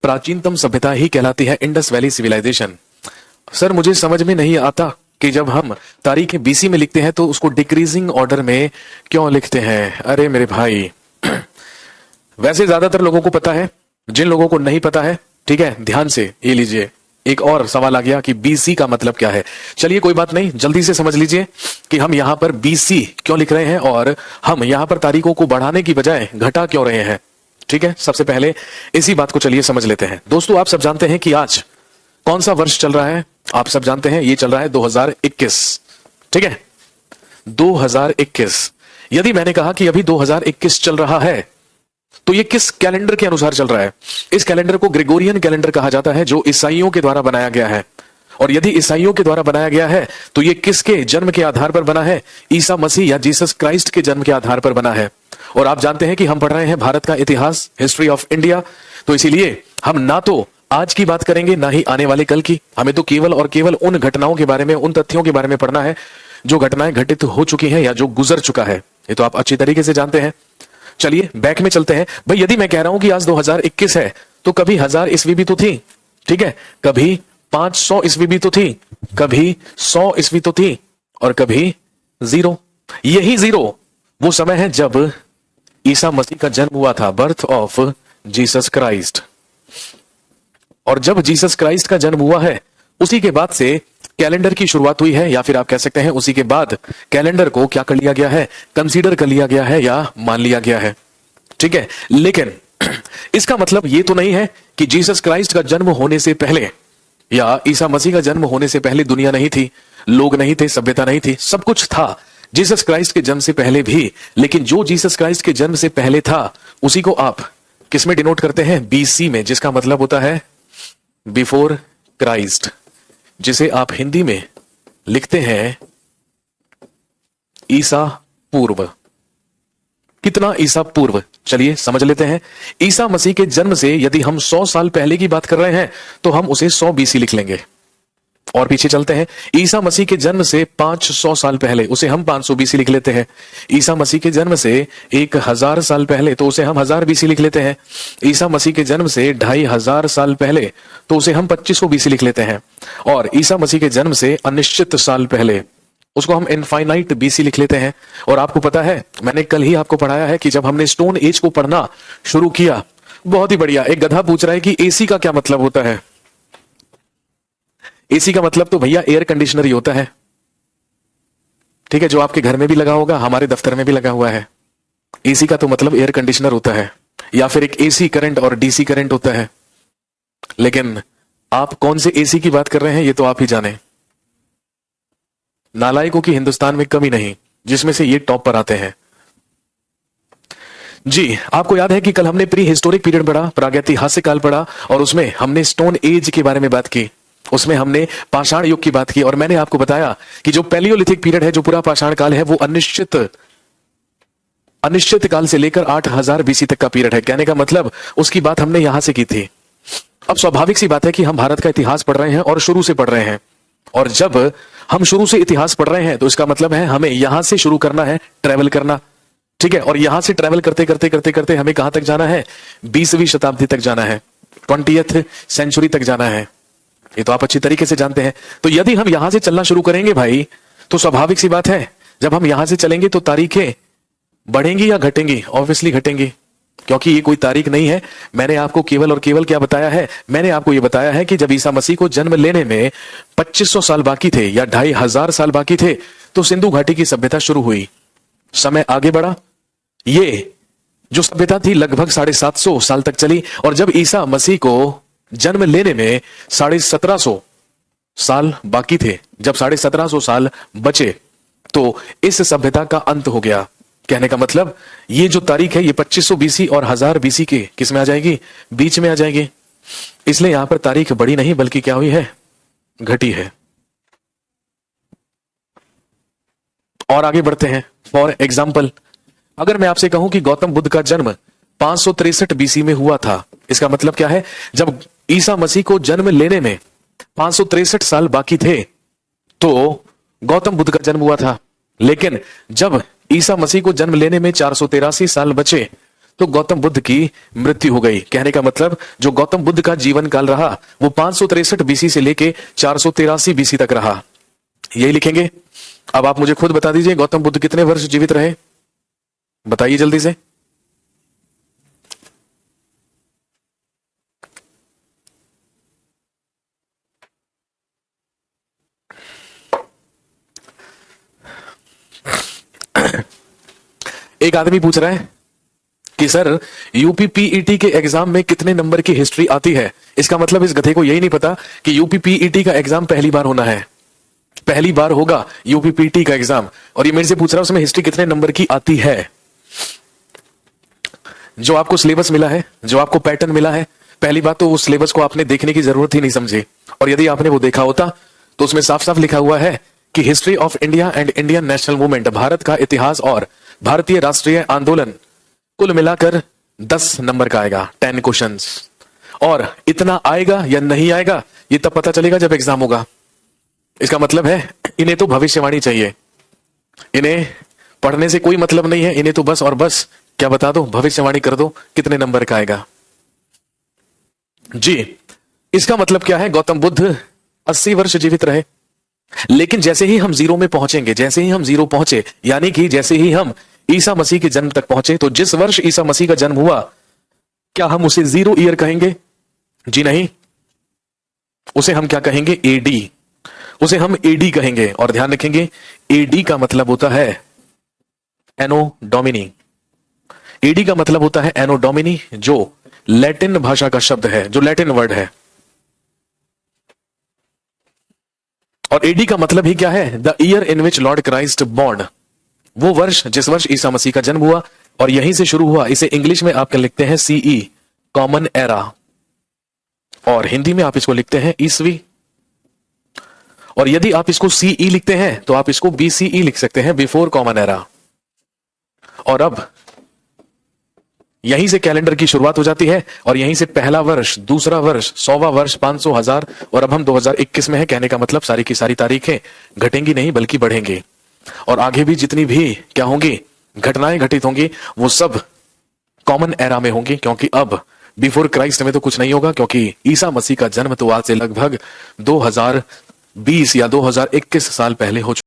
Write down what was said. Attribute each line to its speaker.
Speaker 1: प्राचीनतम सभ्यता ही कहलाती है इंडस वैली सिविलाइजेशन। सर मुझे समझ में नहीं आता कि जब हम तारीख बीसी में लिखते हैं तो उसको डिक्रीजिंग ऑर्डर में क्यों लिखते हैं। अरे मेरे भाई, वैसे ज्यादातर लोगों को पता है, जिन लोगों को नहीं पता है, ठीक है, ध्यान से ये लीजिए। एक और सवाल आ गया कि बीसी का मतलब क्या है। चलिए कोई बात नहीं, जल्दी से समझ लीजिए कि हम यहां पर बीसी क्यों लिख रहे हैं और हम यहां पर तारीखों को बढ़ाने की बजाय घटा क्यों रहे हैं। ठीक है, सबसे पहले इसी बात को चलिए समझ लेते हैं। दोस्तों आप सब जानते हैं कि आज कौन सा वर्ष चल रहा है। आप सब जानते हैं ये चल रहा है 2021। ठीक है, 2021। यदि मैंने कहा कि अभी 2021 चल रहा है तो ये किस कैलेंडर के अनुसार चल रहा है। इस कैलेंडर को ग्रेगोरियन कैलेंडर कहा जाता है, जो ईसाइयों के द्वारा बनाया गया है। और यदि ईसाइयों के द्वारा बनाया गया है तो ये किसके जन्म के आधार पर बना है। ईसा मसीह या जीसस क्राइस्ट के जन्म के आधार पर बना है। और आप जानते हैं कि हम पढ़ रहे हैं भारत का इतिहास, हिस्ट्री ऑफ इंडिया, तो इसीलिए हम ना तो आज की बात करेंगे ना ही आने वाले कल की। हमें तो केवल और केवल उन घटनाओं के बारे में, उन तथ्यों के बारे में पढ़ना है जो घटनाएं घटित हो चुकी हैं या जो गुजर चुका है। ये तो आप अच्छी तरीके से जानते हैं। चलिए बैक में चलते हैं भाई। यदि मैं कह रहा हूं कि आज 2021 है तो कभी 1000 ईस्वी भी तो थी, ठीक है, कभी 500 ईस्वी भी तो थी, कभी 100 ईस्वी तो थी, और कभी 0। यही 0 वो समय है जब ईसा मसीह का जन्म हुआ था, बर्थ ऑफ जीसस क्राइस्ट। और जब जीसस क्राइस्ट का जन्म हुआ है उसी के बाद से कैलेंडर की शुरुआत हुई है, या फिर आप कह सकते हैं उसी के बाद कैलेंडर को क्या कर लिया गया है, कंसीडर कर लिया गया है या मान लिया गया है। ठीक है, लेकिन इसका मतलब ये तो नहीं है कि जीसस क्राइस्ट का जन्म होने से पहले या ईसा मसीह का जन्म होने से पहले दुनिया नहीं थी, लोग नहीं थे, सभ्यता नहीं थी। सब कुछ था जीसस क्राइस्ट के जन्म से पहले भी। लेकिन जो जीसस क्राइस्ट के जन्म से पहले था उसी को आप किस में डिनोट करते हैं, बीसी में, जिसका मतलब होता है बिफोर क्राइस्ट, जिसे आप हिंदी में लिखते हैं ईसा पूर्व। कितना ईसा पूर्व, चलिए समझ लेते हैं। ईसा मसीह के जन्म से यदि हम 100 साल पहले की बात कर रहे हैं तो हम उसे 100 बीसी लिख लेंगे। और पीछे चलते हैं, ईसा मसीह के जन्म से 500 साल पहले उसे हम 500 बीसी लिख लेते हैं। ईसा मसीह के जन्म से 1000 साल पहले तो उसे हम 1000 बीसी लिख लेते हैं। ईसा मसीह के जन्म से 2500 साल पहले तो उसे हम 2500 बीसी लिख लेते हैं। और ईसा मसीह के जन्म से अनिश्चित साल पहले उसको हम इनफाइनाइट बीसी लिख लेते हैं। और आपको पता है, मैंने कल ही आपको पढ़ाया है कि जब हमने स्टोन एज को पढ़ना शुरू किया, बहुत ही बढ़िया, एक गधा पूछ रहा है कि एसी का क्या मतलब होता है। एसी का मतलब तो भैया एयर कंडीशनर ही होता है, ठीक है, जो आपके घर में भी लगा होगा, हमारे दफ्तर में भी लगा हुआ है। एसी का तो मतलब एयर कंडीशनर होता है, या फिर एक एसी करंट और डीसी करंट होता है। लेकिन आप कौन से एसी की बात कर रहे हैं ये तो आप ही जाने। नालायकों की हिंदुस्तान में कमी नहीं, जिसमें से ये टॉप पर आते हैं। जी, आपको याद है कि कल हमने प्री हिस्टोरिक पीरियड पढ़ा, प्रागैतिहासिक काल पढ़ा, और उसमें हमने स्टोन एज के बारे में बात की, उसमें हमने पाषाण युग की बात की। और मैंने आपको बताया कि जो पैलियोलिथिक पीरियड है, जो पूरा पाषाण काल है, वो अनिश्चित काल से लेकर 8000 बीसी तक का पीरियड है। कहने का मतलब उसकी बात हमने यहां से की थी। अब स्वाभाविक सी बात है कि हम भारत का इतिहास पढ़ रहे हैं और शुरू से पढ़ रहे हैं। और जब हम शुरू से इतिहास पढ़ रहे हैं तो इसका मतलब है हमें यहां से शुरू करना है, ट्रेवल करना, ठीक है। और यहां से ट्रेवल करते करते करते करते हमें कहां तक जाना है, 20वीं शताब्दी तक जाना है, 20th सेंचुरी तक जाना है। ये तो आप अच्छी तरीके से जानते हैं। तो यदि हम यहां से चलना शुरू करेंगे भाई, तो स्वाभाविक सी बात है जब हम यहां से चलेंगे तो तारीखें बढ़ेंगी या घटेंगी? ऑब्वियसली घटेंगी, क्योंकि ये कोई तारीख नहीं है। मैंने आपको केवल और केवल क्या बताया है, मैंने आपको ये बताया है कि जब ईसा मसीह को जन्म लेने में 2500 साल बाकी थे या 2500 साल बाकी थे तो सिंधु घाटी की सभ्यता शुरू हुई। समय आगे बढ़ा, ये जो सभ्यता थी लगभग 750 साल तक चली। और जब ईसा मसीह को जन्म लेने में 1750 साल बाकी थे, जब 1750 साल बचे, तो इस सभ्यता का अंत हो गया। कहने का मतलब ये जो तारीख है ये 2500 बीसी और 1000 बीसी के किस में आ जाएगी, बीच में आ जाएगी। इसलिए यहां पर तारीख बढ़ी नहीं बल्कि क्या हुई है, घटी है। और आगे बढ़ते हैं। फॉर एग्जाम्पल, अगर मैं आपसे कहूं कि गौतम बुद्ध का जन्म 563 बीसी में हुआ था, इसका मतलब क्या है, जब ईसा मसीह को जन्म लेने में 563 साल बाकी थे तो गौतम बुद्ध का जन्म हुआ था। लेकिन जब ईसा मसीह को जन्म लेने में 483 साल बचे तो गौतम बुद्ध की मृत्यु हो गई। कहने का मतलब जो गौतम बुद्ध का जीवन काल रहा वो 563 बीसी से लेके 483 बीसी तक रहा। यही लिखेंगे। अब आप मुझे खुद बता दीजिए गौतम बुद्ध कितने वर्ष जीवित रहे, बताइए जल्दी से। एक आदमी पूछ रहा है कि सर यूपीपीईटी के एग्जाम में कितने नंबर की हिस्ट्री आती है। इसका मतलब इस गधे को यही नहीं पता कि यूपीपीईटी का एग्जाम पहली बार होना है, पहली बार होगा यूपीपीटी का एग्जाम, और ये मेरे से पूछ रहा है उसमें हिस्ट्री कितने नंबर की आती है। जो आपको सिलेबस मिला है, जो आपको पैटर्न मिला है, पहली बात तो उस सिलेबस को आपने देखने की जरूरत ही नहीं समझी, और यदि आपने वो देखा होता तो उसमें साफ साफ लिखा हुआ है कि history of India and Indian national movement, Bharat का इतिहास और भारतीय राष्ट्रीय आंदोलन, कुल मिलाकर 10 नंबर का आएगा, 10 क्वेश्चंस। और इतना आएगा या नहीं आएगा ये तब पता चलेगा जब एग्जाम होगा। इसका मतलब है इन्हें तो भविष्यवाणी चाहिए, इन्हें पढ़ने से कोई मतलब नहीं है, इन्हें तो बस और बस क्या बता दो, भविष्यवाणी कर दो कितने नंबर का आएगा जी। इसका मतलब क्या है, गौतम बुद्ध 80 वर्ष जीवित रहे, लेकिन जैसे ही हम जीरो में पहुंचेंगे, जैसे ही हम जीरो पहुंचे, यानी कि जैसे ही हम ईसा मसीह के जन्म तक पहुंचे, तो जिस वर्ष ईसा मसीह का जन्म हुआ क्या हम उसे 0 ईयर कहेंगे? जी नहीं, उसे हम क्या कहेंगे? एडी, उसे हम एडी कहेंगे। और ध्यान रखेंगे एडी का मतलब होता है एनो डोमिनी। एडी का मतलब होता है एनो डोमिनी, जो लैटिन भाषा का शब्द है, जो लैटिन वर्ड है। और एडी का मतलब ही क्या है? The year in which lord Christ born, वो वर्ष जिस वर्ष ईसा मसीह का जन्म हुआ, और यहीं से शुरू हुआ। इसे इंग्लिश में आप लिखते हैं सीई, कॉमन एरा, और हिंदी में आप इसको लिखते हैं ईसवी। और यदि आप इसको सीई लिखते हैं तो आप इसको बीसीई लिख सकते हैं, बिफोर कॉमन एरा। और अब यहीं से कैलेंडर की शुरुआत हो जाती है, और यहीं से पहला वर्ष, दूसरा वर्ष, 100वां वर्ष, 500, 1000, और अब हम 2021 में हैं। कहने का मतलब सारी की सारी तारीखें घटेंगी नहीं बल्कि बढ़ेंगी, और आगे भी जितनी भी क्या होंगी घटनाएं घटित होंगी वो सब कॉमन एरा में होंगी, क्योंकि अब बिफोर क्राइस्ट में तो कुछ नहीं होगा, क्योंकि ईसा मसीह का जन्म तो आज से लगभग 2020 या 2021 साल पहले हो चुका।